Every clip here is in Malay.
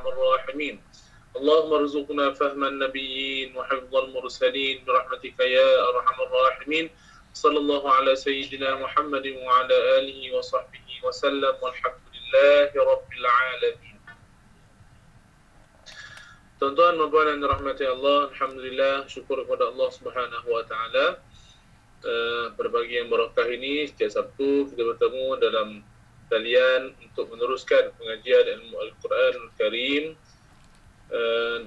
arhamar rahimin. Allahumma rzuqna fahman nabiyyin wa hifdzal mursalin birahmatika ya arhamar rahimin. Sallallahu ala sayyidina Muhammadin wa ala alihi wa sahbihi wa sallam walhamdulillahi rabbil alamin. Tuan-tuan dan puan yang dirahmati Allah, alhamdulillah, syukur kepada Allah Subhanahu wa taala. Pada pagi yang barakah ini, setiap Sabtu kita bertemu dalam talian untuk meneruskan pengajian ilmu Al-Quran Al-Karim.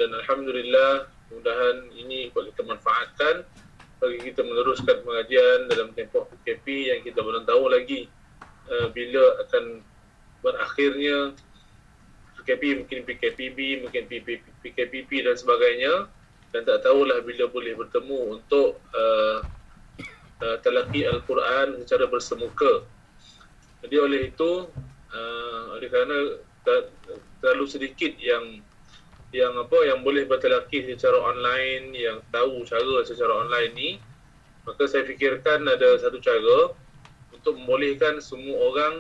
Dan alhamdulillah, mudah-mudahan ini dapat kita manfaatkan bagi kita meneruskan pengajian dalam tempoh PKP yang kita belum tahu lagi bila akan berakhirnya PKP, mungkin PKPB, mungkin PKPP dan sebagainya, dan tak tahulah bila boleh bertemu untuk talaqi Al-Quran secara bersemuka. Jadi oleh itu, oleh kerana terlalu sedikit yang boleh bertalaqi secara online, yang tahu cara secara online ni, maka saya fikirkan ada satu cara untuk membolehkan semua orang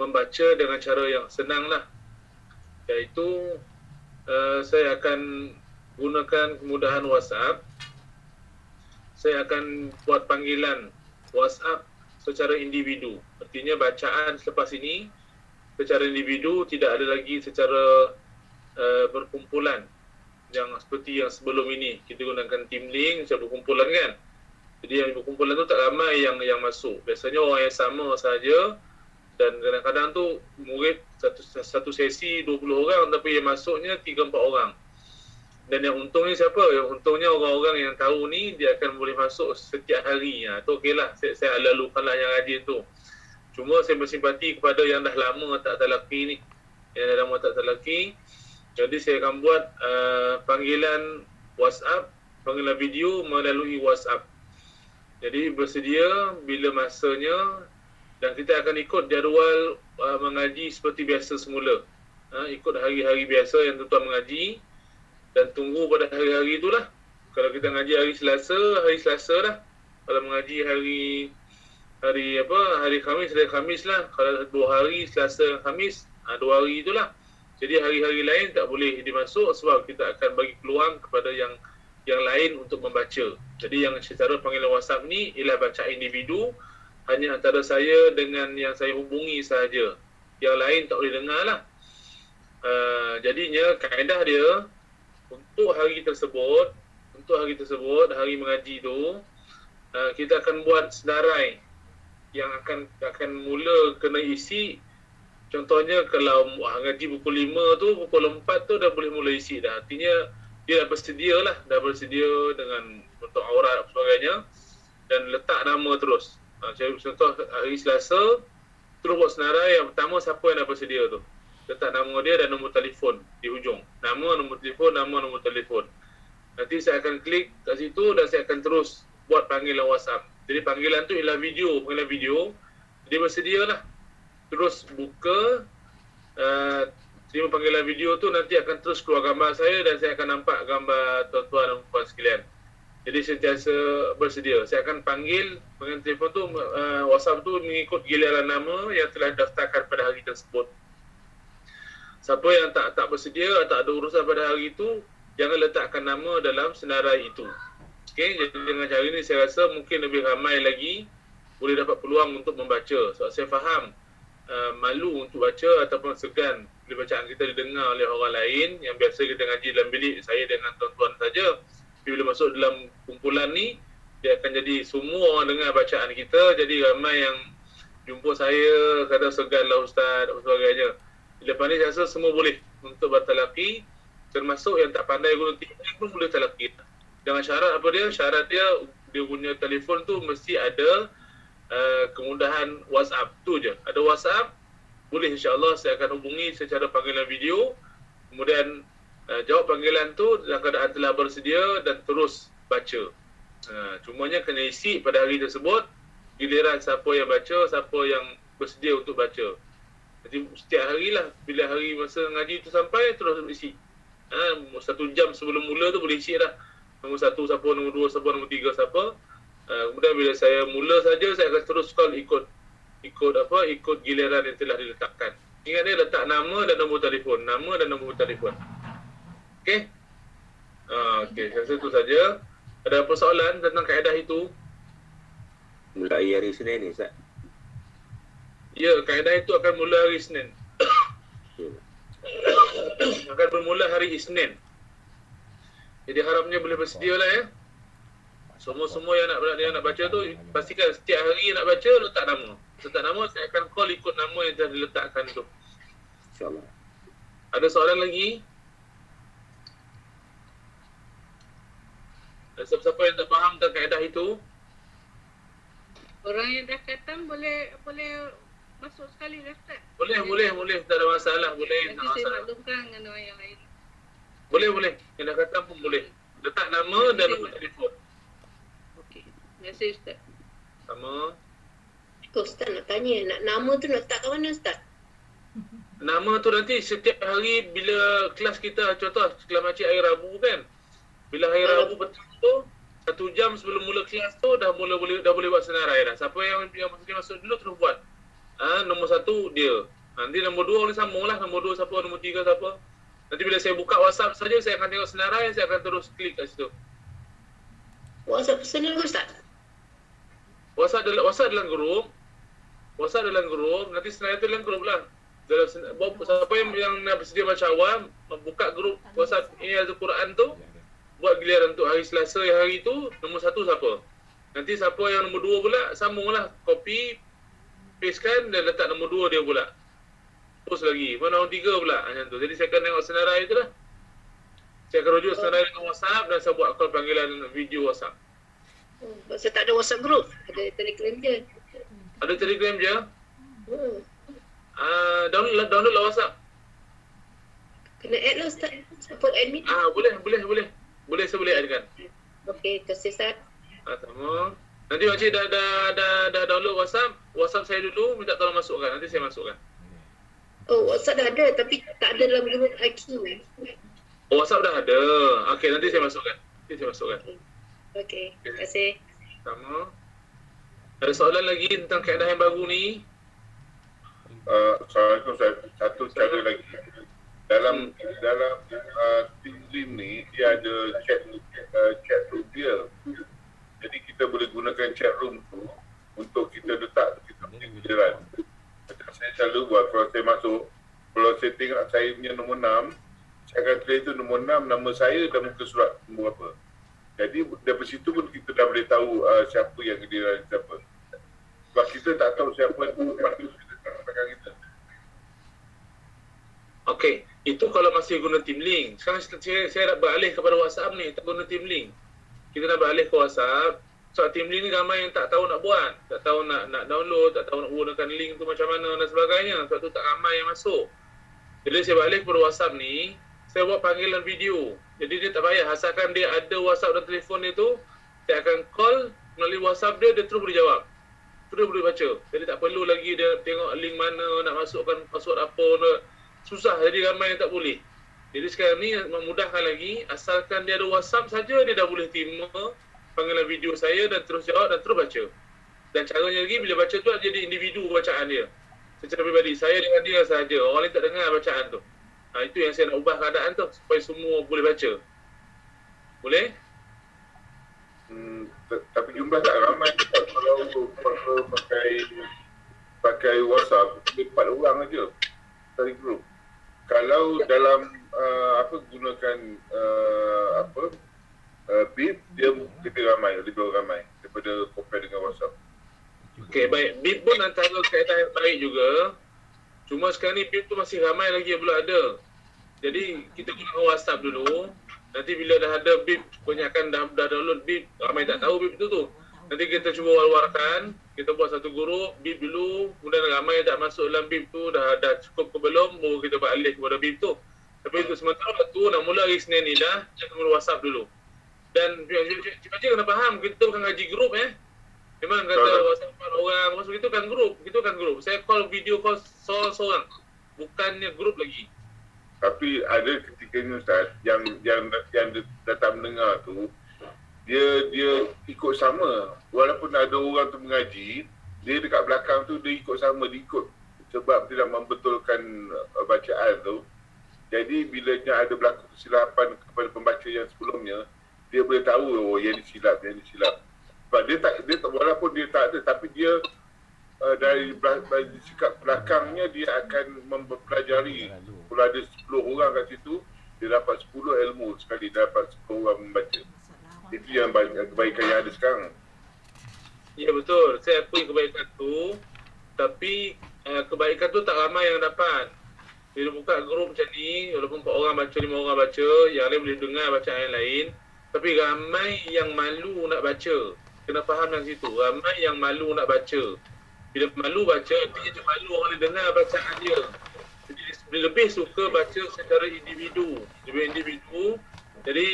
membaca dengan cara yang senang lah, iaitu saya akan gunakan kemudahan WhatsApp. Saya akan buat panggilan WhatsApp secara individu. Artinya bacaan selepas ini secara individu, tidak ada lagi secara berkumpulan yang seperti yang sebelum ini. Kita gunakan team link secara berkumpulan kan. Jadi yang berkumpulan tu tak ramai yang masuk. Biasanya orang yang sama saja, dan kadang-kadang tu murid satu sesi 20 orang, tapi yang masuknya 3-4 orang. Dan yang untungnya siapa? Yang untungnya orang-orang yang tahu ni, dia akan boleh masuk setiap hari. Tu okeylah, saya lalukanlah yang rajin tu. Cuma saya bersimpati kepada yang dah lama tak talaqi ni, yang dah lama tak talaqi. Jadi saya akan buat panggilan WhatsApp, panggilan video melalui WhatsApp. Jadi bersedia bila masanya, dan kita akan ikut jadual mengaji seperti biasa semula. Ikut hari-hari biasa yang tuan-tuan mengaji, dan tunggu pada hari-hari itulah. Kalau kita mengaji hari Selasa lah. Kalau mengaji hari Khamis lah. Kalau 2 hari, Selasa, Khamis, 2 hari itulah. Jadi hari-hari lain tak boleh dimasuk, sebab kita akan bagi peluang kepada yang lain untuk membaca. Jadi yang secara panggilan WhatsApp ni ialah baca individu, hanya antara saya dengan yang saya hubungi sahaja. Yang lain tak boleh dengar lah. Jadinya kaedah dia, untuk hari tersebut, hari mengaji tu, kita akan buat senarai yang akan mula kena isi. Contohnya kalau ngaji pukul 5 tu, pukul 4 tu dah boleh mula isi dah. Artinya dia dah bersedia dengan bentuk aurat dan sebagainya, dan letak nama terus. Contoh hari Selasa, terus buat senarai yang pertama siapa yang dah bersedia tu. Letak nama dia dan nombor telefon di hujung. Nama, nombor telefon. Nanti saya akan klik kat situ dan saya akan terus buat panggilan WhatsApp. Jadi panggilan tu ialah panggilan video. Jadi bersedialah. Terus buka, terima panggilan video tu, nanti akan terus keluar gambar saya dan saya akan nampak gambar tuan-tuan dan puan sekalian. Jadi sentiasa bersedia. Saya akan panggil panggilan telefon tu, WhatsApp tu mengikut giliran nama yang telah daftarkan pada hari tersebut. Siapa yang tak bersedia, tak ada urusan pada hari itu, jangan letakkan nama dalam senarai itu. Okey, jadi dengan cara ini saya rasa mungkin lebih ramai lagi boleh dapat peluang untuk membaca. Sebab saya faham malu untuk baca ataupun segan bila bacaan kita didengar oleh orang lain. Yang biasa kita ngaji dalam bilik saya dengan tuan-tuan saja. Bila masuk dalam kumpulan ni, dia akan jadi semua orang dengar bacaan kita. Jadi ramai yang jumpa saya kata segan lah ustaz dan sebagainya. Lepas ni saya rasa semua boleh untuk bertalaqi, termasuk yang tak pandai guna TikTok pun boleh talaqi. Dengan syarat apa dia? Syarat dia punya telefon tu mesti ada kemudahan WhatsApp tu je. Ada WhatsApp, boleh insya-Allah saya akan hubungi secara panggilan video. Kemudian jawab panggilan tu dalam keadaan telah bersedia dan terus baca. Cumanya kena isi pada hari tersebut giliran siapa yang baca, siapa yang bersedia untuk baca. Jadi setiap harilah, bila hari masa ngaji tu sampai, terus isi. 1 jam sebelum mula tu boleh isi dah. Nombor 1 siapa, nombor 2 siapa, nombor 3 siapa. Kemudian bila saya mula saja, saya akan terus scroll ikut giliran yang telah diletakkan. Ingat dia letak nama dan nombor telefon. Nama dan nombor telefon. Okey? Okey, saya rasa itu saja. Ada apa soalan tentang kaedah itu? Mulai hari Senin ni, Ustaz. Ya, kaedah itu akan mula hari Isnin. Akan bermula hari Isnin. Jadi harapnya boleh bersedia lah ya. Semua yang nak baca tu, pastikan setiap hari nak baca, letak nama. Letak nama, saya akan call ikut nama yang telah diletakkan tu. InsyaAllah. Ada soalan lagi? Siapa-siapa yang tak faham tentang kaedah itu? Orang yang dah khatam boleh masuk sekali dah Ustaz. Boleh. Tak ada masalah. Boleh. Tak ada Nanti saya masalah. maklumkan dengan orang yang lain. Boleh. Yang dah kata pun boleh. Letak nama dan nombor telefon. Okey. Terima kasih Ustaz. Sama. Ustaz nak tanya, nama tu nak letak kat mana Ustaz? Nama tu nanti setiap hari bila kelas kita, contoh kelas makcik hari Rabu kan. Bila hari Rabu petang tu, 1 jam sebelum mula kelas tu dah boleh buat senarai dah. Siapa yang masuk dulu terus buat. Nombor 1 dia. Nanti nombor 2 boleh sambung lah. Nombor 2 siapa, nombor 3 siapa. Nanti bila saya buka WhatsApp saja, saya akan tengok senarai, saya akan terus klik kat situ. WhatsApp personal ke Ustaz? WhatsApp dalam grup. Nanti senarai tu dalam grup lah. Siapa yang nak bersedia baca awam, buka grup WhatsApp ini Al-Quran tu, buat giliran untuk hari Selasa yang hari tu, nombor 1 siapa. Nanti siapa yang nombor 2 pula, sambunglah, copy, pastekan dan letak nombor 2 dia pula. Post lagi, mana nombor 3 pula, macam tu. Jadi saya akan tengok senarai tu lah. Saya akan rujuk senarai dengan WhatsApp dan saya buat call panggilan video WhatsApp. Saya tak ada WhatsApp group, ada Telegram je. Ada Telegram je? Hmm. Download lah WhatsApp. Kena add lah Ustaz, support admin. Boleh, saya boleh addkan. Okey, terima kasih Ustaz. Sama. Nanti makcik dah download WhatsApp saya dulu, minta tolong masukkan. Nanti saya masukkan. Oh, WhatsApp dah ada tapi tak ada dalam grup IQ. Oh, WhatsApp dah ada. Okey, nanti saya masukkan. Okey, terima kasih. Sama. Ada soalan lagi tentang kaedah yang baru ni? Assalamualaikum Ustaz. Satu cara lagi. Dalam Team Dream ni, dia ada chat room dia. Jadi kita boleh gunakan chat room tu untuk kita letak kita punya giliran. Macam saya selalu buat, kalau saya masuk, kalau saya tengok saya punya nombor 6, saya akan tulis tu nombor 6, nama saya dan muka surat nombor apa. Jadi dari situ pun kita dah boleh tahu siapa yang giliran siapa. Sebab kita tak tahu siapa yang patut kita katakan kita. Okey, itu kalau masih guna Team Link. Sekarang saya nak beralih kepada WhatsApp ni, tak guna Team Link. Kita nak beralih ke WhatsApp. So Team Link ni ramai yang tak tahu nak buat, tak tahu nak download, tak tahu nak gunakan link tu macam mana dan sebagainya. Sebab tu tak ramai yang masuk. Jadi saya balik kepada WhatsApp ni, saya buat panggilan video. Jadi dia tak payah, asalkan dia ada WhatsApp dan telefon dia tu, saya akan call melalui WhatsApp dia terus boleh jawab. Terus boleh baca. Jadi tak perlu lagi dia tengok link mana, nak masukkan password apa, susah. Jadi ramai yang tak boleh. Jadi sekarang ni memudahkan lagi, asalkan dia ada WhatsApp saja, dia dah boleh terima panggilan video saya dan terus jawab dan terus baca. Dan caranya lagi, bila baca tu jadi individu bacaan dia. Secara pribadi, saya dengan dia sahaja. Orang lain tak dengar bacaan tu. Itu yang saya nak ubah keadaan tu, supaya semua boleh baca. Boleh? Tapi jumlah tak ramai. Kalau pakai WhatsApp, 4 orang aja dari grup. Kalau dalam gunakan Bip, dia lebih ramai daripada compare dengan WhatsApp. Okey, baik. Bip pun antara kaedah yang baik juga. Cuma sekarang ni Bip tu masih ramai lagi yang belum ada. Jadi kita gunakan WhatsApp dulu. Nanti bila dah ada Bip, kebanyakan dah download Bip, ramai tak tahu Bip tu. Nanti kita cuba war-warkan, kita buat satu grup Bip dulu. Kemudian ramai tak masuk dalam Bip tu, dah cukup ke belum, baru kita beralih kepada Bip tu. Tapi untuk sementara waktu nak mula hari Senin ni dah, kita mula WhatsApp dulu. Dan cik-cik kena faham, kita bukan ngaji grup Memang kata WhatsApp 4 orang, maksud itu kan grup. Saya call video call seorang-seorang. Bukannya grup lagi. Tapi ada ketikanya Ustaz, yang datang mendengar tu, dia ikut sama. Walaupun ada orang tu mengaji, dia dekat belakang tu dia ikut sama, dia ikut sebab tidak membetulkan bacaan tu. Jadi bilanya ada berlaku kesilapan kepada pembaca yang sebelumnya, dia boleh tahu yang ni silap. Sebab dia tak walaupun dia tak ada, tapi dia dari sikap belakangnya dia akan mempelajari. Kalau ada 10 orang kat situ, dia dapat 10 ilmu sekali, dapat 10 orang membaca. Itu yang kebaikan yang ada sekarang. Ya betul, saya akui kebaikan tu, tapi kebaikan tu tak ramai yang dapat. Bila buka grup macam ni, walaupun 4 orang baca, 5 orang baca, yang lain boleh dengar bacaan yang lain, tapi ramai yang malu nak baca. Kena faham dalam situ, ramai yang malu nak baca. Bila malu baca, dia malu orang dia dengar bacaan dia. Jadi dia lebih suka baca secara individu. Jadi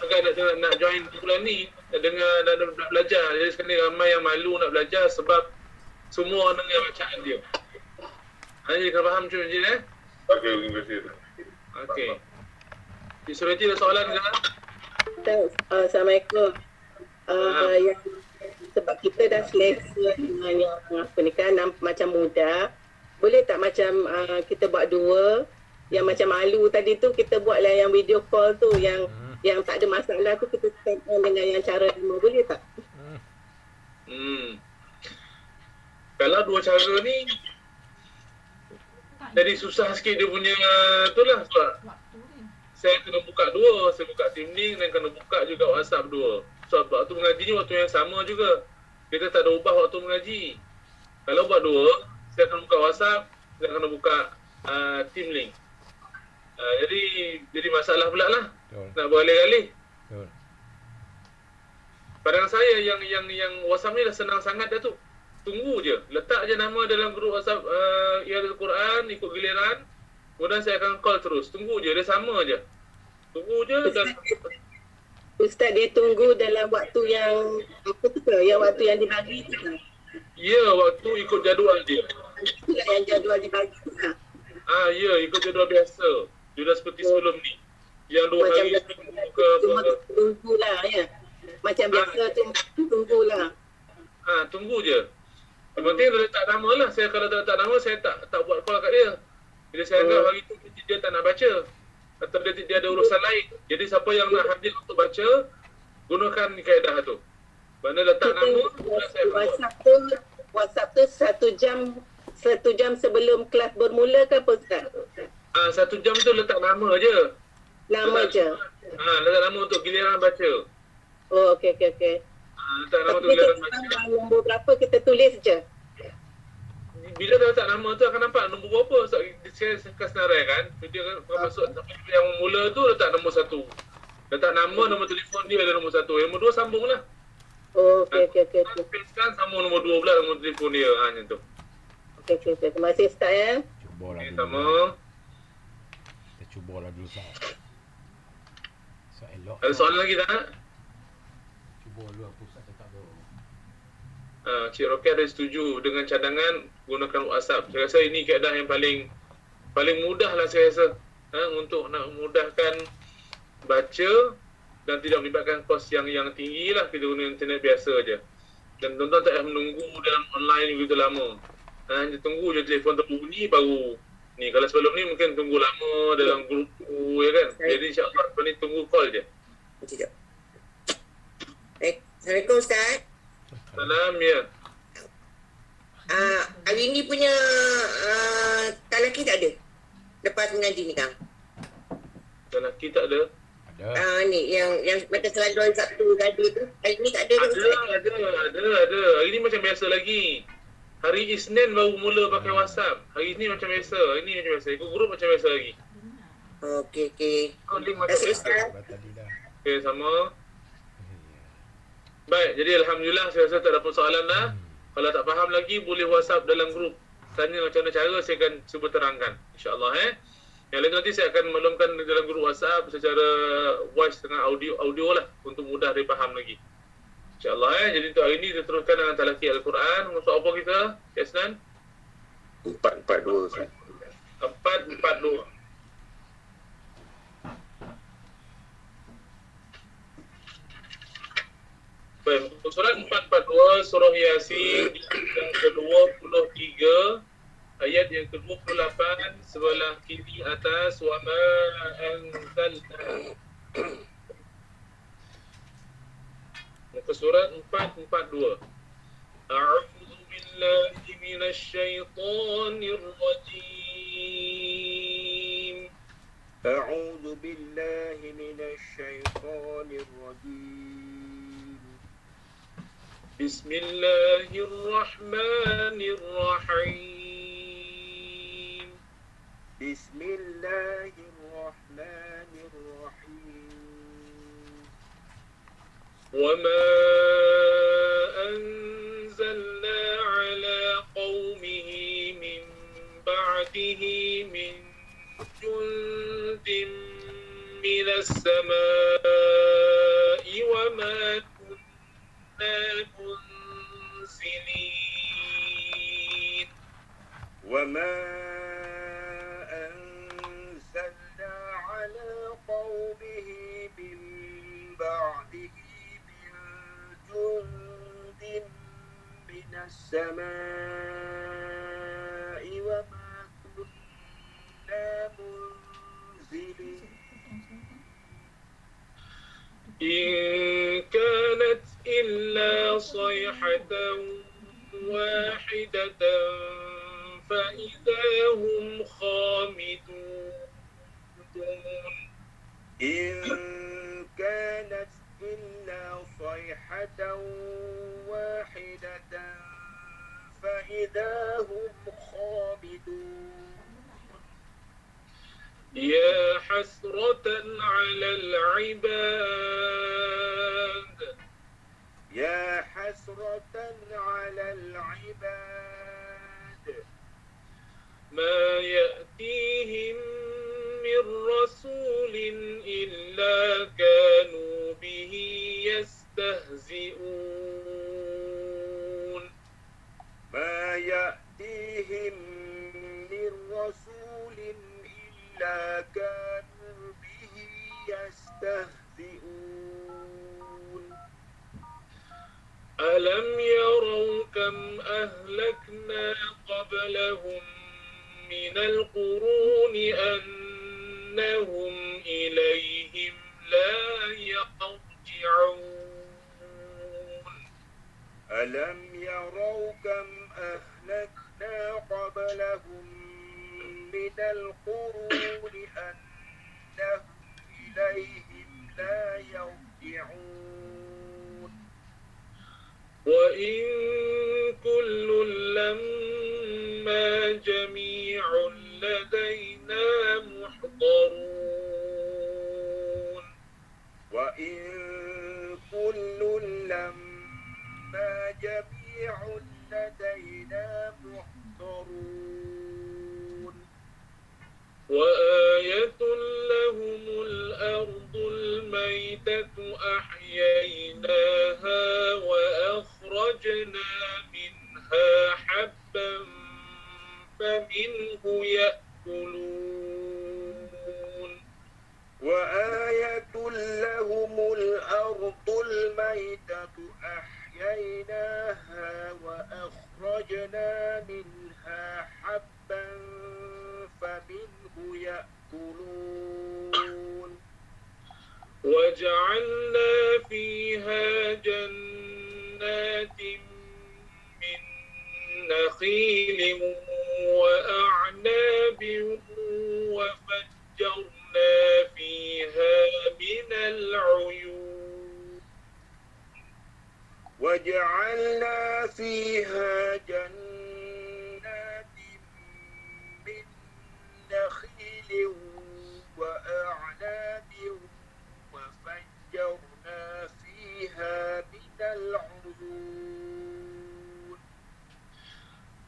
agak nak join bulan ni, nak dengar dan nak belajar. Jadi sekarang ramai yang malu nak belajar sebab semua orang dengar bacaan dia. Jadi kena faham macam ni Okey, terima kasih. Okey. Cik Sureti ada soalan ke? Assalamualaikum. Yang sebab kita dah selesa dengan yang apa ni kan macam mudah, boleh tak macam kita buat dua, yang macam malu tadi tu kita buatlah yang video call tu, yang tak ada masalah tu kita stand on dengan yang cara demo, boleh tak? Kalau dua cara ni jadi susah sikit dia punya tu lah, sebab saya kena buka dua, saya buka TeamLink dan kena buka juga WhatsApp dua. Sebab waktu mengaji ni waktu yang sama juga, kita tak ada ubah waktu mengaji. Kalau buat dua, saya akan buka WhatsApp, saya akan buka TeamLink. Jadi masalah pula lah. Nak beralih-alih. Padahal saya yang WhatsApp ni dah senang sangat dah tu. Tunggu je, letak je nama dalam grup WhatsApp Al Quran, ikut giliran. Kemudian saya akan call terus. Tunggu je, dia sama je. Tunggu je dan Ustaz dia tunggu dalam waktu yang apa tu ke? Yang waktu yang dibagi tu kan? ya, waktu ikut jadual dia. Itulah yang jadual dibagi tu kan? Ya, ikut jadual biasa. Dia dah seperti sebelum ni. Yang 2 Macam hari biasa, sebelum ke cuma tunggulah ya. Macam biasa tu tunggulah. Tunggu je. Yang penting dia letak nama lah. Saya kalau tak letak nama, saya tak buat call kat dia. Bila saya anggap hari tu dia tak nak baca, atau dia ada urusan lain. Jadi siapa yang nak hadir untuk baca, gunakan kaedah tu. Mana letak nama, saya WhatsApp tu 1 jam sebelum kelas bermula ke apa Ustaz? 1 jam tu letak nama je. Nama je. Letak nama untuk giliran baca. Oh okey. Letak nama Tapi untuk giliran kita baca. nombor berapa kita tulis je. Bila dah letak nama tu akan nampak nombor berapa. So, saya akan senaraikan. Dia akan masuk yang mula tu letak nombor 1. Letak nama, nombor telefon dia ada nombor 1. Yang nombor 2 sambung lah. Oh okey. Sekarang sambung nombor 2 pula nombor telefon dia. Macam tu. Okey. Terima kasih Ustaz ya. Cubalah dulu. Sama. Kita cubalah dulu Ustaz. Elok. Ada soalan lagi tak? Cuba dulu apa Ustaz cakap tu. Cik Rokia ada setuju dengan cadangan gunakan WhatsApp. Saya rasa ini keadaan yang paling mudah lah saya rasa untuk nak memudahkan baca dan tidak melibatkan kos yang tinggi lah. Kita guna internet biasa je. Dan tuan-tuan tak payah menunggu dalam online begitu lama. Hanya tunggu je telefon terbunyi baru ni. Kalau sebelum ni mungkin tunggu lama dalam grup ya kan. Jadi insyaAllah lepas ni tunggu call je. Sekejap. Assalamualaikum Ustaz. Salam ya. Hari ni punya talaki tak ada? Lepas mengaji ni Kang. Lelaki tak ada. Ada. Ni yang macam selalu hari Sabtu gaduh tu. Hari ni tak ada ke Ustaz? Ada. Hari ni macam biasa lagi. Hari Isnin baru mula pakai WhatsApp. Hari ni macam biasa. Hari ni macam biasa. Ikut grup macam biasa lagi. Okey. Terima kasih Ustaz. Tadi dah. Okey, sama. Baik, jadi Alhamdulillah saya rasa tak ada persoalan dah. Kalau tak faham lagi, boleh WhatsApp dalam grup. Tanya macam mana cara, saya akan cuba terangkan. InsyaAllah Yang lain nanti saya akan maklumkan dalam grup WhatsApp secara voice dengan audio lah. Untuk mudah dia faham lagi. InsyaAllah Jadi untuk hari ini kita teruskan dengan talaki Al-Quran. Masuk apa kita, Cik Asnan? 442 Ustaz. 442. Baik, surat 442 surah Yasin yang ke-23 ayat yang ke-28 sebelah kiri atas, wa ma anzalna. Muka surat 442. A'udzu billahi minasy syaithanir rajim. أعوذ بالله من الشيطان الرجيم بسم الله الرحمن الرحيم بسم الله الرحمن الرحيم وما أنزلنا على قومه من بعده من جند من السماء وما كنا منزلين وما أنزلنا على قومه من بعده من جند من السماء وما كنا منزلين إن كانت إلا صيحة واحدة فإذا هم خامدون إن كانت إلا صيحة واحدة فإذا هم خامدون يا حسرة على العباد يا حسرة على العباد ما يأتيهم من رسول إلا كانوا به يستهزئون ما يأتيهم من رسول إلا كانوا به يستهزئون ألم يروا كم أهلكنا قبلهم من القرون أنهم إليهم لا يرجعون ألم يروا كم أهلكنا قبلهم من القرون أنهم إليهم لا يرجعون وإن كل لما جميع لدينا محضرون وإن كل لما جميع لدينا محضرون وآية لهم الأرض الميتة أحييناها وأخرجنا منها حبا فمنه يأكلون وآية لهم الأرض الميتة أحييناها وأخرجنا منها حبا فمنه يأكلون وجعلنا فيها جنات من نخيل وأعناب وفجرنا فيها من العيون وجعلنا فيها جنات من نخيل وأعناب وفجرنا فيها من العيون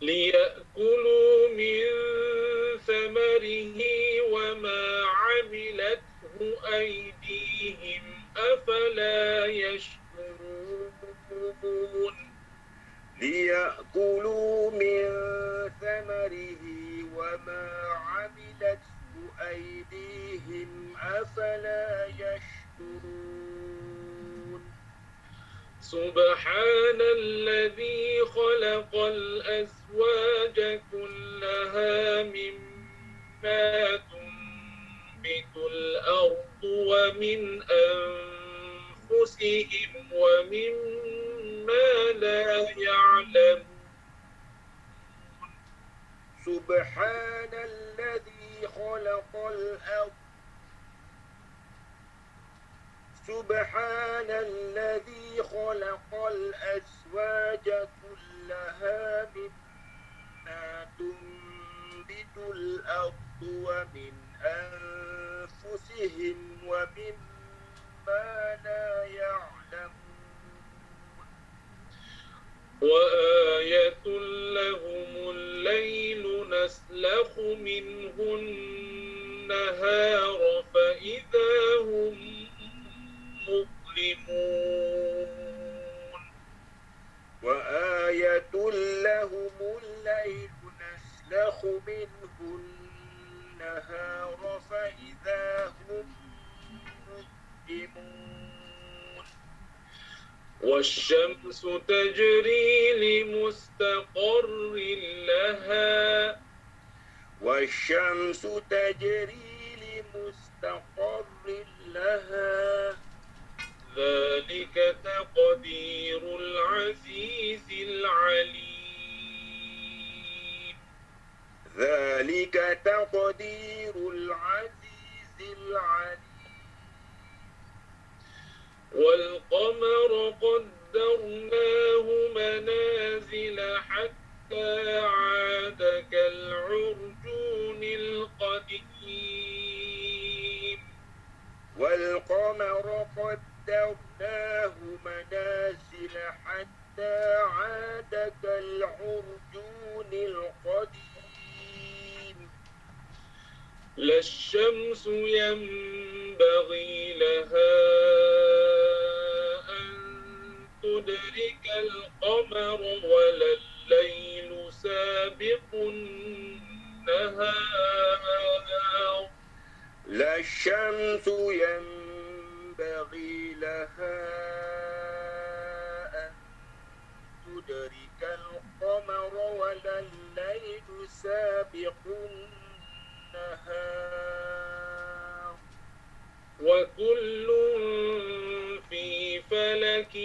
ليأكلوا من ثمره وما عملته أيديهم أفلا يشكرون ليأكلوا من ثمره وما عملته أيديهم أفلا يشكرون سبحان الذي خلق الأزواج كلها يأكلونها مما تنبت الأرض ومن أنفسهم ومما لا يعلمون سبحان الذي خلق الأرض سبحان الذي خلق الأزواج كلها مما تنبت الأرض ومن أنفسهم ومما لا يعلمون وآية لهم الليل نسلخ منه النهار فإذا هم مظلمون وآية لهم الليل نسلخ منه النهار فإذا هم مظلمون والشمس تجري لمستقر لها والشمس تجري لمستقر لها ذلك تقدير العزيز العليم ذلك تقدير العزيز العليم والقمر قدرناه منازل حتى عاد كالعرجون القديم والقمر قدرناه منازل حتى عاد كالعرجون القديم لا الشمس ينبغي لها أن تدرك القمر ولا الليل سابق النهار لا الشمس ينبغي لها أن تدرك القمر ولا الليل سابق النهار وكل في فلك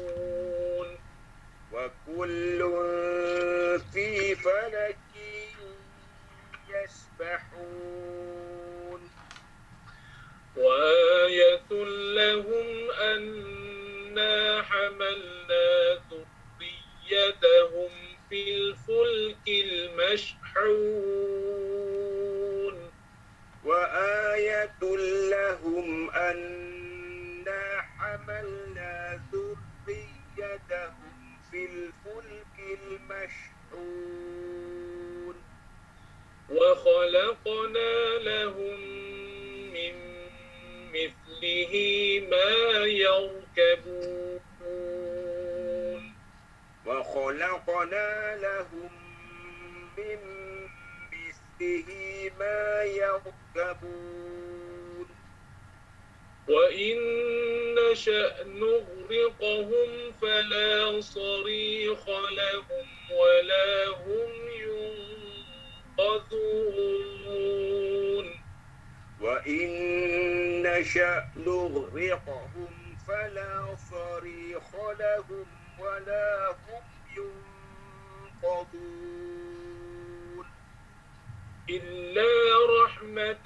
يسبحون وكل في فلك يسبحون وآية لهم أنا حملنا ذريتهم في الفلك المشحون وآية لهم أنا حملنا ذريتهم في الفلك المشحون وخلقنا لهم من مثله ما يركبون وخلقنا لهم من مثله ما يركبون وإن نشأ نغرقهم فلا صريخ لهم ولا هم ينقذون وإن نشأ نغرقهم فلا صريخ لهم ولا هم ينقذون إلا رحمة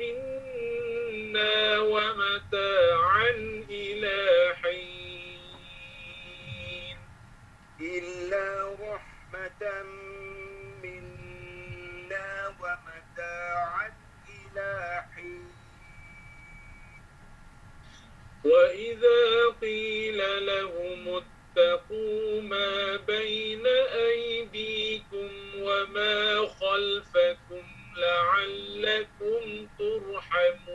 منا ومتاعا إلى حين إلا رحمة منا ومتاعا إلى حين وإذا قيل لهم اتقوا ما بين أيديكم وما خلفكم لعلكم ترحمون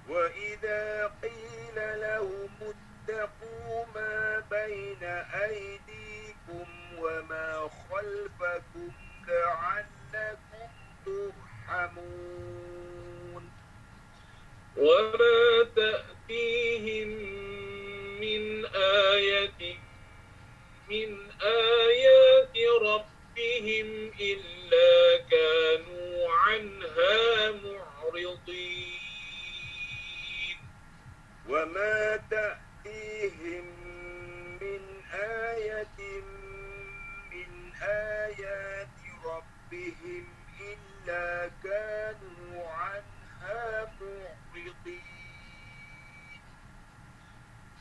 وإذا قيل لهم اتقوا ما بين أيديكم وما خلفكم لعلكم ترحمون وما تأتيهم من آية عليهم إلا كانوا عنها معرضين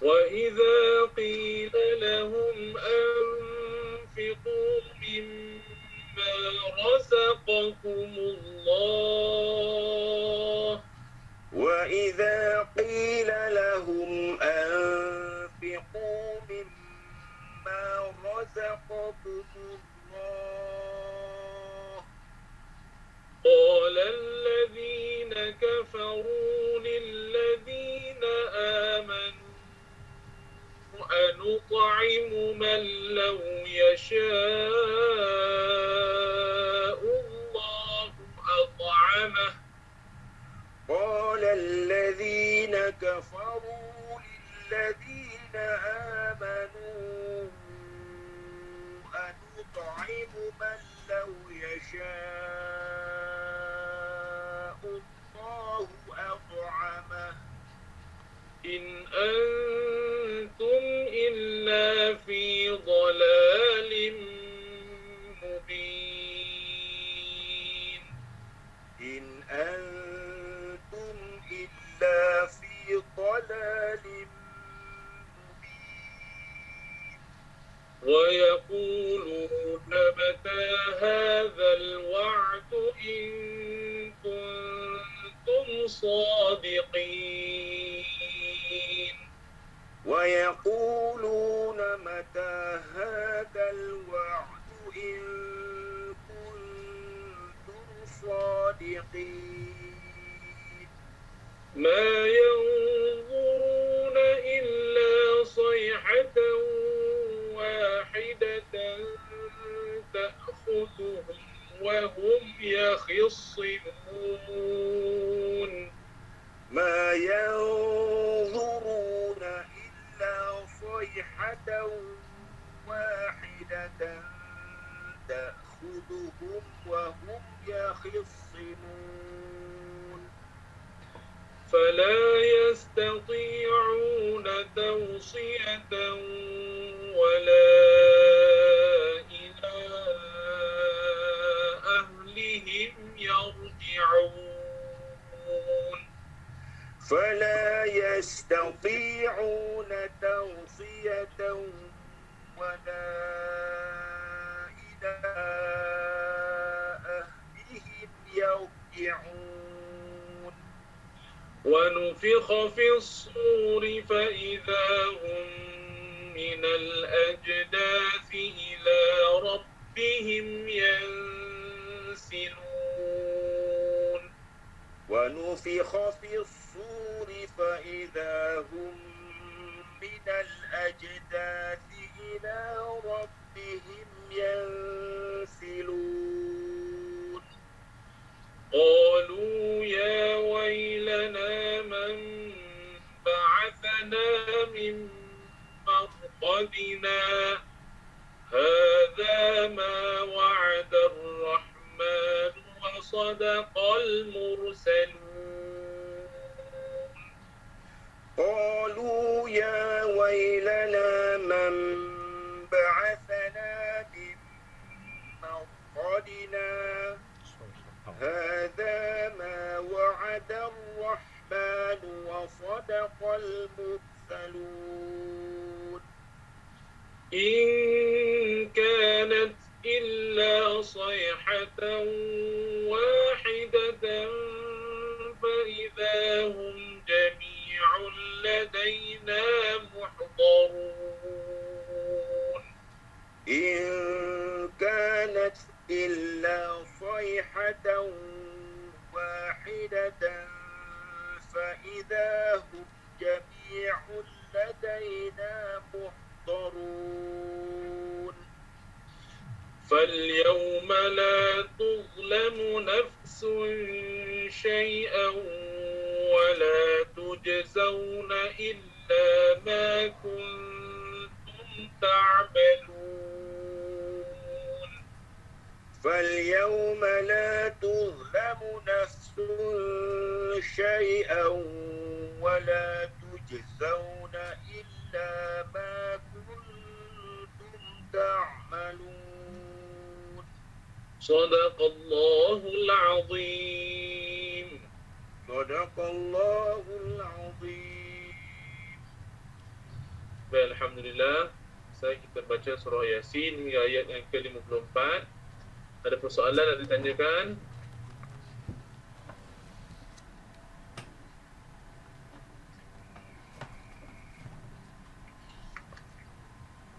وإذا قيل لهم أنفقوا مما رزقكم الله وإذا قيل لهم أنفقوا مما رزقكم الله قال الذين كفروا للذين آمنوا أنطعم من لو يشاء الله أطعمه قال الذين كفروا للذين آمنوا أنطعم من لو يشاء الله أطعمه إن أنتم إلا في ضلال مبين إن أنتم إلا في ضلال مبين ويقولون متى هذا الوعد إن كنتم صادقين ويقولون متى هذا الوعد إن كنتم صادقين ما ينظرون إلا صيحة واحدة تأخذهم وهم يخصمون ما ينظرون إلا صيحة واحدة تأخذهم وهم يخصمون فلا يستطيعون توصية ولا إلى أهلهم يرجعون فلا يستطيعون توصية ولا إلى أهلهم يرجعون ونفخ في الصور فإذا هم من الأجداث إلى ربهم ينسلون ونفخ في الصور فإذا هم من الأجداث إلى ربهم ينسلون قالوا يا ويلنا من بعثنا من مرقدنا هذا ما وعد الرحمن وصدق المرسلون قالوا يا ويلنا من بعثنا من مرقدنا هذا ما وعد الرحمن وصدق المرسلون إن كانت إلا صيحة واحدة فإذا هم جميع لدينا محضرون إن كانت إلا صيحة واحدة فإذا هم جميع لدينا محضرون فاليوم لا تظلم نفس شيئا ولا تجزون إلا ما كنتم تعملون فاليوم لا تظلم نفس شيئا ولا تجزون إلا ما كنتم تعملون Sadaqallahul azim. Sadaqallahul azim. Baik, alhamdulillah. Saya kita baca surah Yasin hingga ayat yang ke-54. Ada persoalan yang ditanyakan?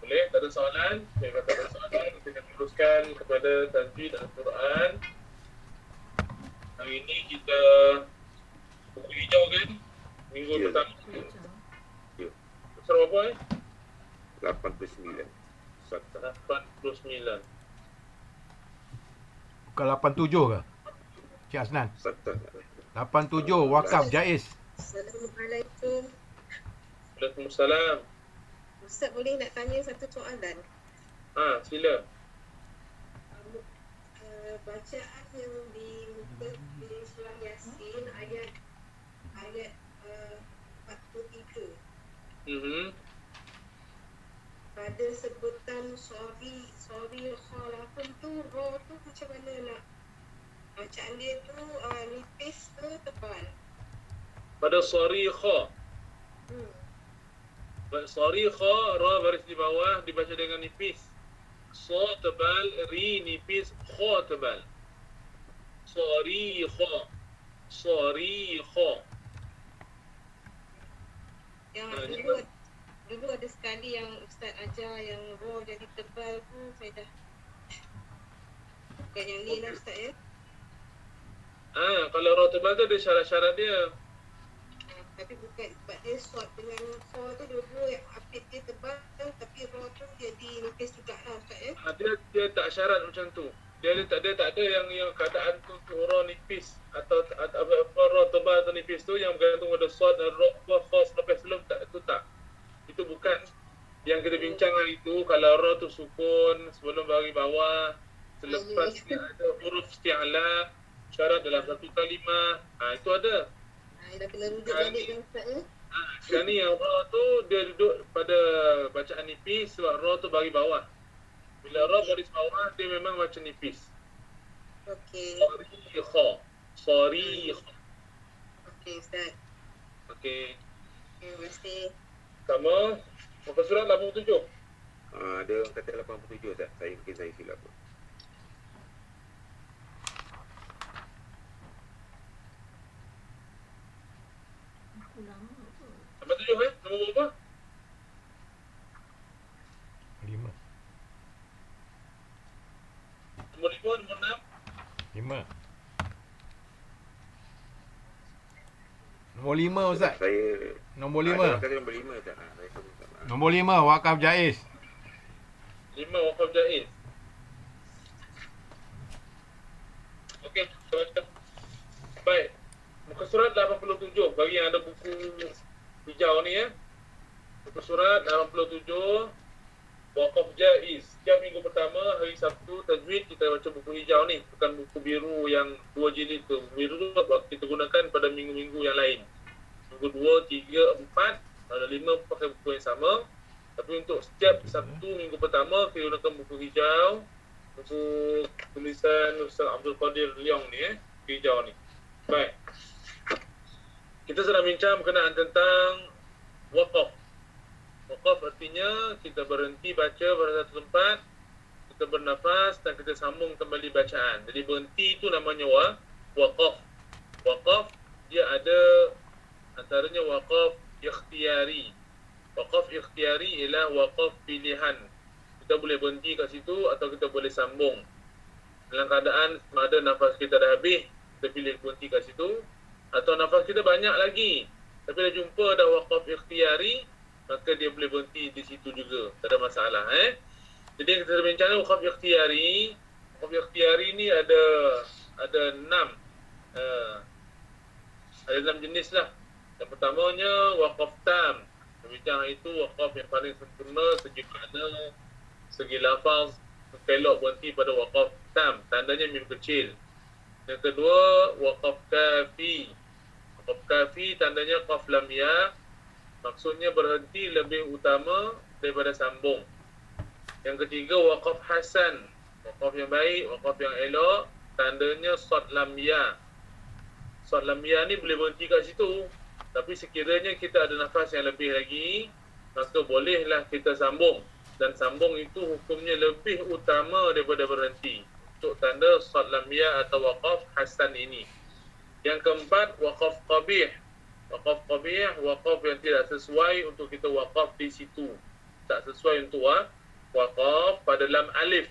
Boleh? Tak ada soalan? Saya kata ada soalan. Kita teruskan kepada tajwid Al-Quran. Hari ini kita buku hijau kan? Minggu Ya. pertama. Ya. Surah apa 89. Satu. 89. Bukan 87 ke? Cik Asnan. Satu. 87 wakaf jaiz. Assalamualaikum. Waalaikumsalam. Ustaz boleh nak tanya satu soalan? Sila. Bacaan yang di muka di surah Yasin ayat 43. Pada sebutan sorry khalafun tu roh tu macam mana nak bacaan dia tu nipis ke tebal? Pada sarikha. Sarikha, ra baris di bawah dibaca dengan nipis. Sa tebal, ri nipis, kha tebal. Sarikha. Yang dulu ada sekali yang Ustaz ajar yang roh jadi tebal tu saya dah bukan yang ni lah Ustaz ya. Kalau ra tebal tu ada syarat-syarat dia. Tapi bukan sebab dia swap dengan kha tu dua-dua yang apit dia tebal tapi roh tu jadi nipis juga lah Ustaz ya. Dia tak syarat macam tu. Dia tak ada yang keadaan tu ra nipis atau apa ra tebal atau nipis tu yang bergantung pada sad dan ra kha selepas sebelum tak itu tak. Itu bukan yang kita bincang hari itu. Kalau ra tu sukun sebelum bagi bawah, selepas dia ada huruf isti'la, syarat dalam satu kalimah, itu ada. Dah kena rujuk balik kan Ustaz ya. Sekarang ni yang ra tu dia duduk pada bacaan nipis sebab ra tu bagi bawah. Bila ra baris bawah dia memang macam nipis. Okey. Sarikha. Okey Ustaz. Okey. Terima kasih. Sama. Muka surat 87. Dia orang kata 87 tak? Saya silap. Nombor 7 Nombor berapa? 5. Nombor 5, nombor 6. 5. Nombor 5 Ustaz. Nombor 5. Kata nombor 5 tak? Saya sebut tak. Nombor 5 wakaf jaiz. 5 wakaf jaiz. Okey, kita baca. Baik. Muka surat 87. Bagi yang ada buku hijau ni ya. Muka surat 87 wakaf jaiz. Setiap minggu pertama hari Sabtu tajwid kita baca buku hijau ni, bukan buku biru yang 2 jilid tu. Biru tu kita gunakan pada minggu-minggu yang lain. Minggu 2, 3, 4, ada 5 pakai buku yang sama. Tapi untuk setiap Sabtu minggu pertama kita gunakan buku hijau, buku tulisan Ustaz Abdul Qadir Leong ni buku hijau ni. Baik. Kita sedang bincang berkenaan tentang waqaf. Waqaf artinya kita berhenti baca pada satu tempat, kita bernafas dan kita sambung kembali bacaan. Jadi berhenti itu namanya waqaf. Waqaf dia ada antaranya waqaf ikhtiyari. Waqaf ikhtiyari ialah waqaf pilihan. Kita boleh berhenti kat situ atau kita boleh sambung. Dalam keadaan sama ada nafas kita dah habis, kita pilih berhenti kat situ, atau nafas kita banyak lagi tapi dah jumpa dah waqaf ikhtiyari, maka dia boleh berhenti di situ juga, tak ada masalah. Jadi kita bincang waqaf ikhtiyari. Waqaf ikhtiyari ni ada 6 ada 6 jenis lah. Yang pertamanya waqaf tam. Kita bincang itu waqaf yang paling sempurna segi makna, segi lafaz, elok berhenti pada waqaf tam, tandanya mim kecil. Yang kedua waqaf kafi. Waqaf kafi tandanya qaf lam ya, maksudnya berhenti lebih utama daripada sambung. Yang ketiga waqaf hasan. Wakaf yang baik, wakaf yang elok, tandanya shad lam ya. Shad lam ya ni boleh berhenti kat situ. Tapi sekiranya kita ada nafas yang lebih lagi, maka bolehlah kita sambung. Dan sambung itu hukumnya lebih utama daripada berhenti. Untuk tanda shad lam ya atau wakaf hasan ini. Yang keempat, wakaf qabih. Wakaf qabih, wakaf yang tidak sesuai untuk kita wakaf di situ. Tak sesuai untuk wakaf pada lam alif.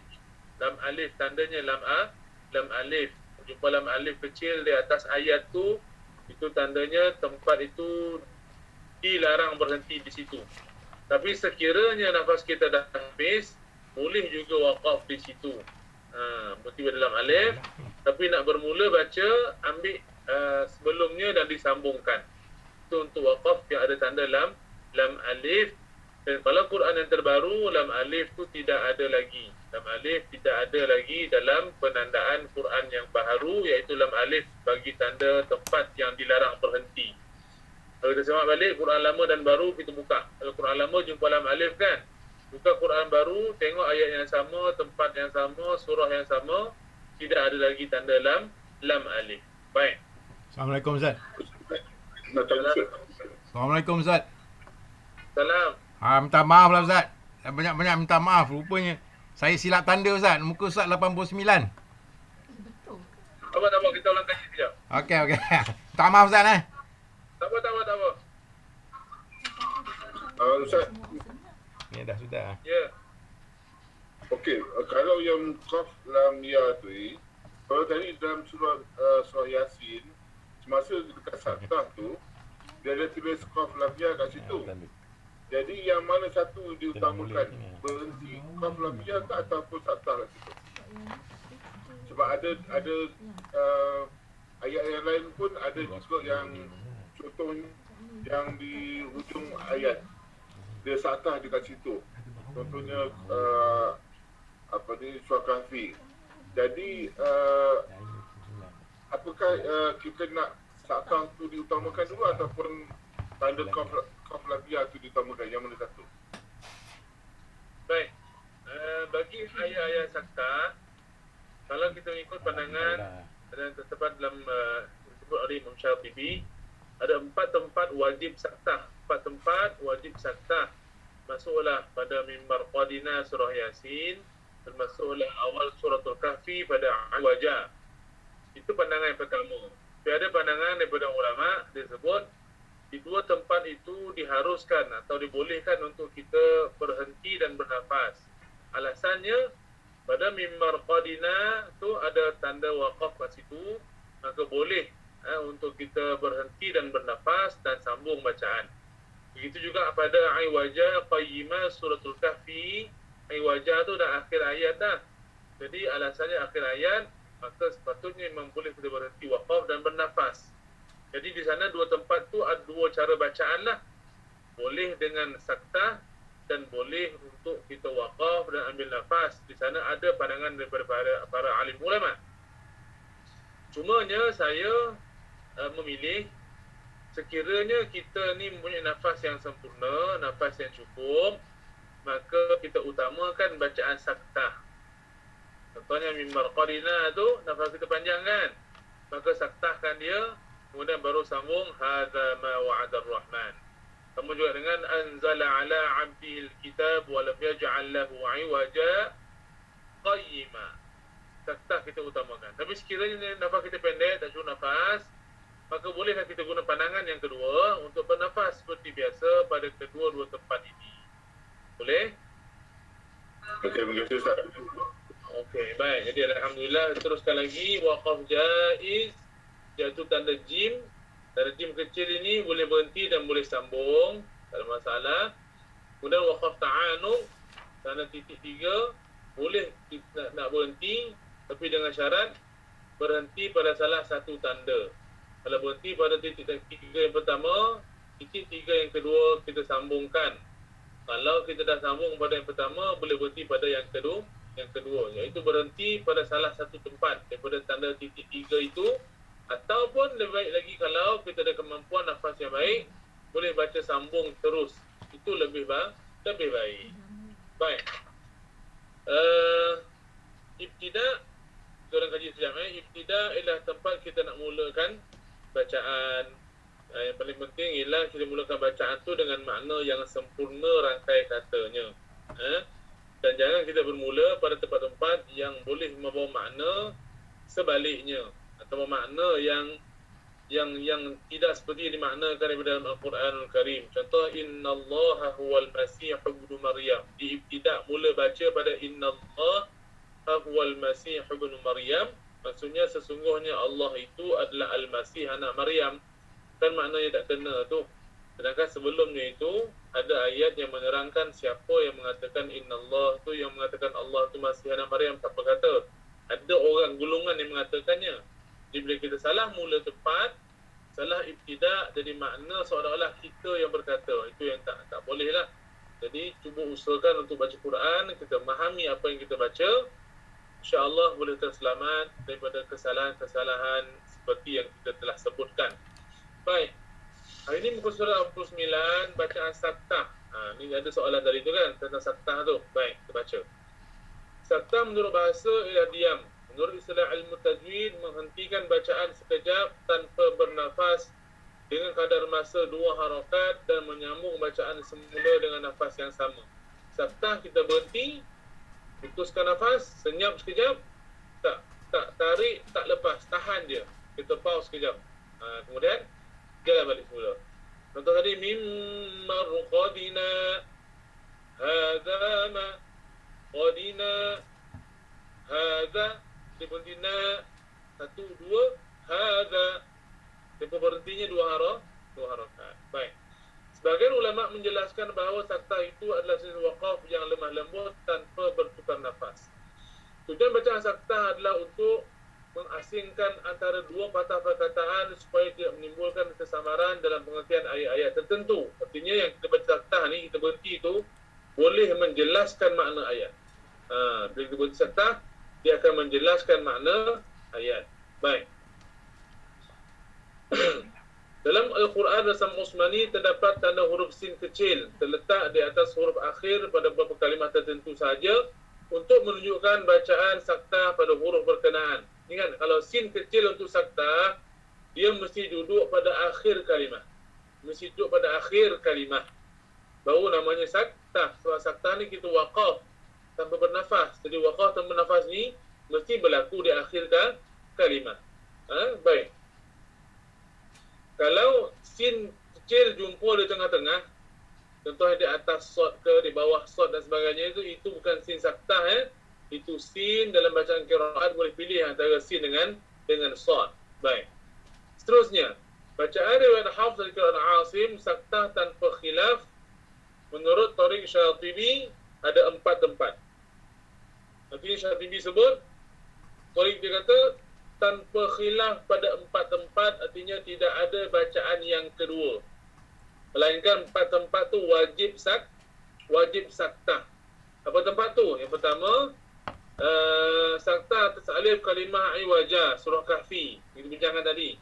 Lam alif tandanya lam alif. Jumpa lam alif kecil di atas ayat tu, itu tandanya tempat itu dilarang berhenti di situ. Tapi sekiranya nafas kita dah habis, boleh juga wakaf di situ. Berhenti pada lam alif. Tapi nak bermula baca, ambil sebelumnya dan disambungkan. Itu untuk wakaf yang ada tanda lam alif. Dan kalau Quran yang terbaru, lam alif tu tidak ada lagi. Lam alif tidak ada lagi dalam penandaan Quran yang baharu, iaitu lam alif bagi tanda tempat yang dilarang berhenti. Kalau kita semak balik Quran lama dan baru, kita buka. Kalau Quran lama jumpa lam alif kan. Buka Quran baru, tengok ayat yang sama, tempat yang sama, surah yang sama, tidak ada lagi tanda lam alif. Baik. Assalamualaikum Ustaz. Assalamualaikum Ustaz. Salam. Minta maaf lah Ustaz. Banyak-banyak minta maaf. Rupanya saya silap tanda Ustaz. Muka Ustaz 89. Tak apa, kita ulang kaji sekejap. Okey. Minta maaf Ustaz Tak apa. Ustaz, Ni dah sudah. Ya. okey, kalau yang qaf lam ya tu, kalau tadi dalam surah Yasin, semasa dekat saktah tu, dia ada tulis qaf lam ya kat situ. Jadi yang mana satu diutamakan? Berhenti qaf lam ya ke ataupun saktah kat situ? Sebab ada ayat yang lain pun ada juga yang contohnya yang di hujung ayat dia saktah dekat situ. Contohnya surah Kahfi. Jadi apakah kita nak saktah tu diutamakan dulu ataupun tanda qaf lam ya tu diutamakan? Yang mana satu? Baik. Bagi ayat-ayat saktah, kalau kita ikut pandangan dan terdapat dalam disebut oleh Imam Syatibi, ada 4 tempat wajib saktah. 4 tempat wajib saktah. Masuklah pada mimbar Qadina surah Yasin, termasuklah awal suratul Kahfi pada wajah. Itu pandangan yang pertama. Tapi ada pandangan daripada ulama, dia sebut di 2 tempat itu diharuskan atau dibolehkan untuk kita berhenti dan bernafas. Alasannya, pada mimbar Qadina tu ada tanda waqaf kat situ, maka boleh untuk kita berhenti dan bernafas dan sambung bacaan. Begitu juga pada Aiwajah Qayyimah suratul Kahfi. Aiwajah tu dah akhir ayat dah. Jadi alasannya akhir ayat, maka sepatutnya memang boleh kita berhenti waqaf dan bernafas. Jadi di sana 2 tempat tu ada 2 cara bacaan lah. Boleh dengan saktah dan boleh untuk kita waqaf dan ambil nafas. Di sana ada pandangan daripada para alim ulama. Cumanya saya memilih, sekiranya kita ni mempunyai nafas yang sempurna, nafas yang cukup, maka kita utamakan bacaan saktah. Contohnya mimbar Qadina tu nafas kita panjang kan, maka saktahkan dia, kemudian baru sambung hadza ma wa'ada ar-rahman. Kamu juga dengan anzala ala 'abdil kitab wa lam yaj'al lahu 'iwaja qayyima. Saktah kita utamakan. Tapi sekiranya nafas kita pendek, tak cukup nafas, maka bolehlah kita guna pandangan yang kedua untuk bernafas seperti biasa pada kedua-dua tempat ini. Boleh? Okey, terima kasih Ustaz. Okey, baik. Jadi alhamdulillah, teruskan lagi waqaf jaiz, iaitu tanda jim. Tanda jim kecil ini boleh berhenti dan boleh sambung, tak ada masalah. Kemudian waqaf ta'anuk, tanda titik 3, boleh nak berhenti, tapi dengan syarat berhenti pada salah satu tanda. Kalau berhenti pada titik 3 yang pertama, titik 3 yang kedua kita sambungkan. Kalau kita dah sambung pada yang pertama, boleh berhenti pada yang kedua, iaitu berhenti pada salah satu tempat daripada tanda titik 3 itu. Ataupun lebih baik lagi kalau kita ada kemampuan nafas yang baik, boleh baca sambung terus. Itu lebih baik. Baik. ibtida ialah tempat kita nak mulakan bacaan. Yang paling penting ialah kita mulakan bacaan tu dengan makna yang sempurna rangkai katanya. Dan jangan kita bermula pada tempat-tempat yang boleh membawa makna sebaliknya atau makna yang tidak seperti yang dimaknakan daripada dalam Al-Quranul Karim. Contoh, innallaha huwal masih ibnu Maryam. Di ibtida mula baca pada innallaha huwal masih ibnu Maryam, maksudnya sesungguhnya Allah itu adalah Al-Masih anak Maryam. Kan maknanya tak kena tu. Sedangkan sebelumnya itu ada ayat yang menerangkan siapa yang mengatakan innallah tu, yang mengatakan Allah tu Masih anak Maryam, tak berkata. Ada orang golongan yang mengatakannya. Jadi bila kita salah mula tepat, salah ibtida, jadi makna seolah-olah kita yang berkata. Itu yang tak boleh lah. Jadi cuba usahakan untuk baca Quran, kita memahami apa yang kita baca. InsyaAllah boleh terselamat daripada kesalahan-kesalahan seperti yang kita telah sebutkan. Baik, hari ini muka surat 49, bacaan saktah. Ni ada soalan tadi tu kan, tentang saktah tu. Baik, kita baca. Saktah menurut bahasa ialah diam. Menurut istilah ilmu tajwid, menghentikan bacaan sekejap tanpa bernafas dengan kadar masa 2 harakat dan menyambung bacaan semula dengan nafas yang sama. Saktah kita berhenti, putuskan nafas, senyap sekejap, tak tarik, tak lepas, tahan je. Kita pause sekejap. Kemudian jalan balik semula. Contoh tadi, mimma ruqadina, hadha ma qadina, hadha, dia berhenti na, 1, 2, hadha. Dia berhentinya 2 harakat. Baik. Sebagian ulama menjelaskan bahawa saktah itu adalah jenis waqaf yang lemah lembut tanpa bertukar nafas. Tujuan bacaan saktah adalah untuk mengasingkan antara 2 patah perkataan supaya tidak menimbulkan kesamaran dalam pengertian ayat-ayat tertentu. Artinya yang kita baca saktah ni, kita berhenti itu boleh menjelaskan makna ayat. Bila kita berhenti saktah, dia akan menjelaskan makna ayat. Baik. Dalam Al-Quran Rasam Usmani terdapat tanda huruf sin kecil terletak di atas huruf akhir pada beberapa kalimah tertentu sahaja untuk menunjukkan bacaan saktah pada huruf berkenaan. Ingat, kalau sin kecil untuk saktah, dia mesti duduk pada akhir kalimah. Mesti duduk pada akhir kalimah. Baru namanya saktah. Sebab saktah ni kita waqaf tanpa bernafas. Jadi waqaf tanpa bernafas ni mesti berlaku di akhir kalimah. Baik. Kalau sin kecil jumpa di tengah-tengah, contohnya di atas sod ke, di bawah sod dan sebagainya, itu bukan sin saktah. Itu sin dalam bacaan qiraat boleh pilih antara sin dengan sod. Baik. Seterusnya, bacaan riwayat Hafs dari qiraat Asim saktah tanpa khilaf menurut Tariq Syatibi ada 4 tempat. Nanti Syatibi sebut, Tariq dia kata tanpa khilaf pada 4 tempat, artinya tidak ada bacaan yang kedua. Melainkan 4 tempat tu wajib saktah. Apa tempat tu? Yang pertama, saktah atas alif kalimah iwaja, surah Kahfi, kita bincangkan tadi.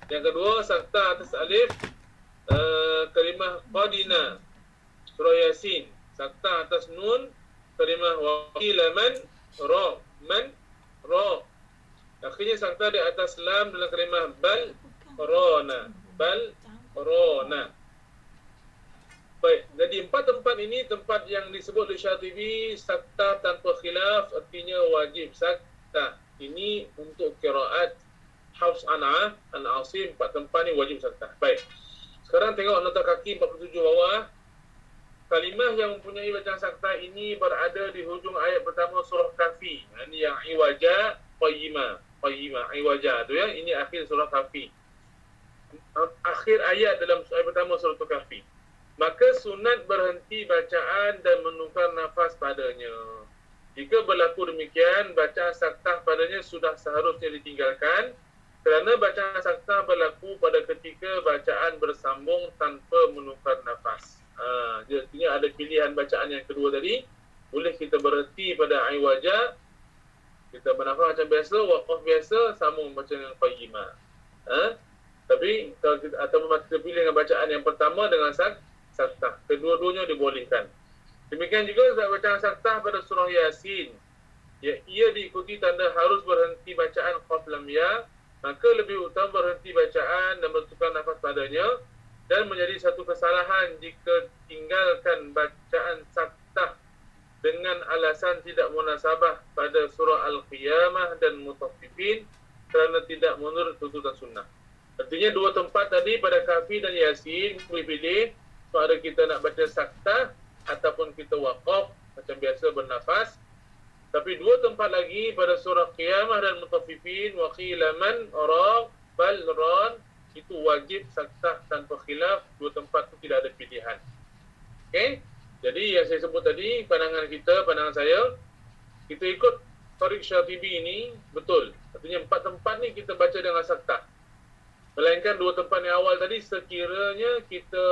Yang kedua, saktah atas alif kalimah qadina, surah Yasin. Saktah atas nun kalimah waqilaman ra. Akhirnya saktah di atas lam dalam kalimah bal rona. Baik, jadi 4 tempat ini tempat yang disebut oleh Syatibi saktah tanpa khilaf, artinya wajib saktah. Ini untuk qiraat Hafs an Asim, 4 tempat ni wajib saktah. Baik. Sekarang tengok nota kaki 47 bawah. Kalimah yang mempunyai bacaan saktah ini berada di hujung ayat pertama surah Kahfi. Ini yang iwaja qayyimah iwaja tu ya. Ini akhir surah Kahfi. Akhir ayat dalam ayat pertama surah Kahfi. Maka sunat berhenti bacaan dan menukar nafas padanya. Jika berlaku demikian, bacaan saktah padanya sudah seharusnya ditinggalkan kerana bacaan saktah berlaku pada ketika bacaan bersambung tanpa menukar nafas. Jadi ada pilihan bacaan yang kedua tadi. Boleh kita berhenti pada iwaja, kita bernafas macam biasa, waqaf biasa, sambung baca dengan qayyimah. Tapi kalau kita pilih dengan bacaan yang pertama dengan saktah, kedua-duanya dibolehkan. Demikian juga bacaan saktah pada surah Yasin. Ia diikuti meliputi tanda harus berhenti bacaan qaf lam ya, maka lebih utama berhenti bacaan dan menentukan nafas padanya, dan menjadi satu kesalahan jika tinggalkan bacaan saktah dengan alasan tidak munasabah pada surah Al-Qiyamah dan Mutaffifin kerana tidak menurut tuntutan sunnah. Artinya dua tempat tadi pada Kahfi dan Yasin boleh pilih sama ada kita nak baca saktah ataupun kita waqaf macam biasa bernafas. Tapi dua tempat lagi pada surah Qiyamah dan Mutaffifin wa qila man ra bal ran itu wajib saktah tanpa khilaf. Dua tempat itu tidak ada pilihan. Okey? Jadi yang saya sebut tadi pandangan saya kita ikut Tariq Syatibi ini betul. Artinya 4 tempat ni kita baca dengan saktah. Melainkan 2 tempat yang awal tadi sekiranya kita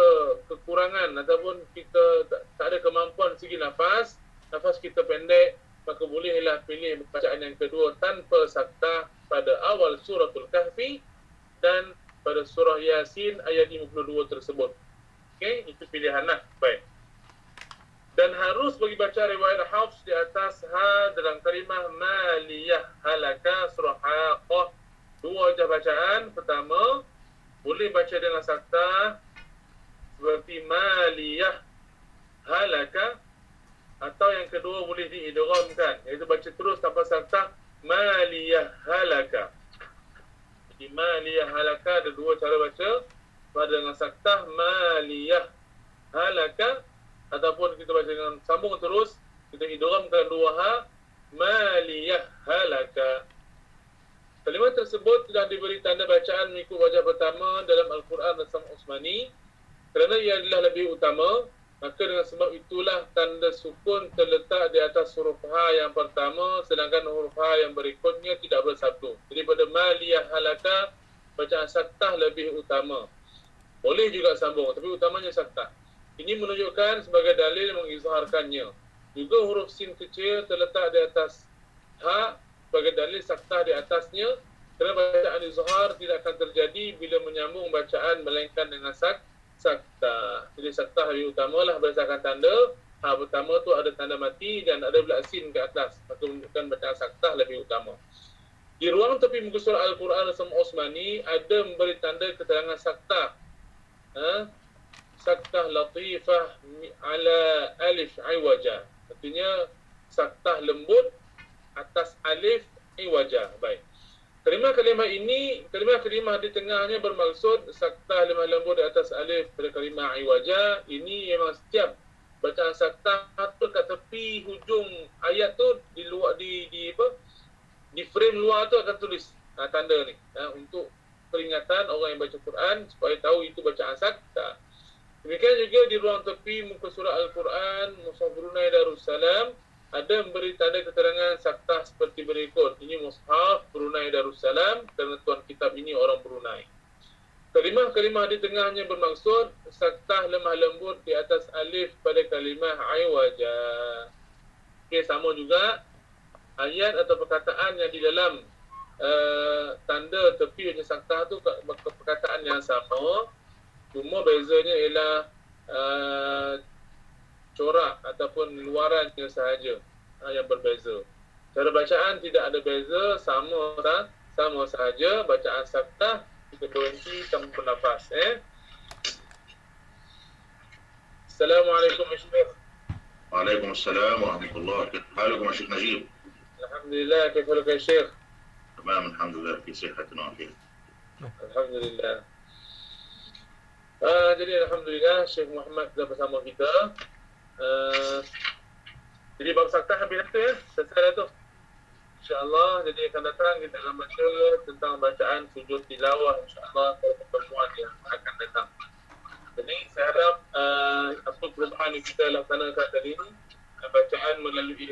kekurangan ataupun kita tak ada kemampuan segi nafas kita pendek, maka bolehlah pilih bacaan yang kedua tanpa saktah pada awal suratul Kahfi dan pada surah Yasin ayat 52 tersebut. Okey, itu pilihanlah. Baik. Dan harus bagi baca riwayat Hafs di atas ha dalam kalimah maliyah halaka surah Haqqah. 2 wajah bacaan. Pertama, boleh baca dengan saktah seperti maliyah halaka, atau yang kedua boleh diidghamkan, iaitu baca terus tanpa saktah maliyah halaka. Jadi maliyah halaka ada 2 cara baca, pada dengan saktah maliyah halaka, ataupun kita baca dengan sambung terus, kita idghamkan 2 ha maliyah halaka. Kalimat tersebut telah diberi tanda bacaan mengikut wajah pertama dalam Al-Quran dan Sama Usmani kerana ia adalah lebih utama. Maka dengan sebab itulah tanda sukun terletak di atas huruf ha yang pertama, sedangkan huruf ha yang berikutnya tidak bersatu. Jadi pada maliyah halaka, bacaan saktah lebih utama. Boleh juga sambung, tapi utamanya saktah. Ini menunjukkan sebagai dalil mengizharkannya. Juga huruf sin kecil terletak di atas ha sebagai dalil saktah di atasnya, kerana bacaan izhar tidak akan terjadi bila menyambung bacaan melainkan dengan saktah. Jadi saktah lebih utamalah berdasarkan tanda. Ha pertama tu ada tanda mati dan ada pula sin ke atas, maka menunjukkan bacaan saktah lebih utama. Di ruang tepi muka surah Al-Quran Sama Usmani ada memberi tanda keterangan saktah. Saktah latifah ala alif iwaja. Artinya saktah lembut atas alif iwaja. Baik. Kalimah ini, kalimah di tengahnya bermaksud saktah lemah lembut di atas alif pada kalimah iwaja. Ini memang setiap bacaan saktah tu kat tepi hujung ayat tu di luar di frame luar tu akan tulis tanda ni untuk peringatan orang yang baca Quran supaya tahu itu bacaan saktah. Demikian juga di ruang tepi muka surah Al-Quran Mushaf Brunei Darussalam ada memberi tanda keterangan saktah seperti berikut. Ini Mushaf Brunei Darussalam kerana tuan kitab ini orang Brunei. Kalimah-kalimah di tengahnya bermaksud saktah lemah lembut di atas alif pada kalimah iwaja. Okey, sama juga ayat atau perkataan yang di dalam tanda tepi hanya saktah tu perkataan yang sama. Cuma bezanya ialah corak ataupun luarannya sahaja yang berbeza. Cara bacaan tidak ada beza, sama sahaja. Bacaan saktah kita berhenti tanpa nafas. Assalamualaikum Syekh. Waalaikumsalam warahmatullahi wabarakatuh. Halakum Syekh Najib. Alhamdulillah, kaifa Syekh? Tamam, alhamdulillah fi sihatin wa afiyah. Alhamdulillah. Jadi alhamdulillah Syekh Muhammad sudah bersama kita. Jadi bab saktah habis dah tu selesai dah tu. InsyaAllah, jadi akan datang kita akan baca tentang bacaan sujud tilawah insyaAllah pada pertemuan yang akan datang. Jadi saya harap apa perubahan yang kita laksanakan tadi ni, bacaan melalui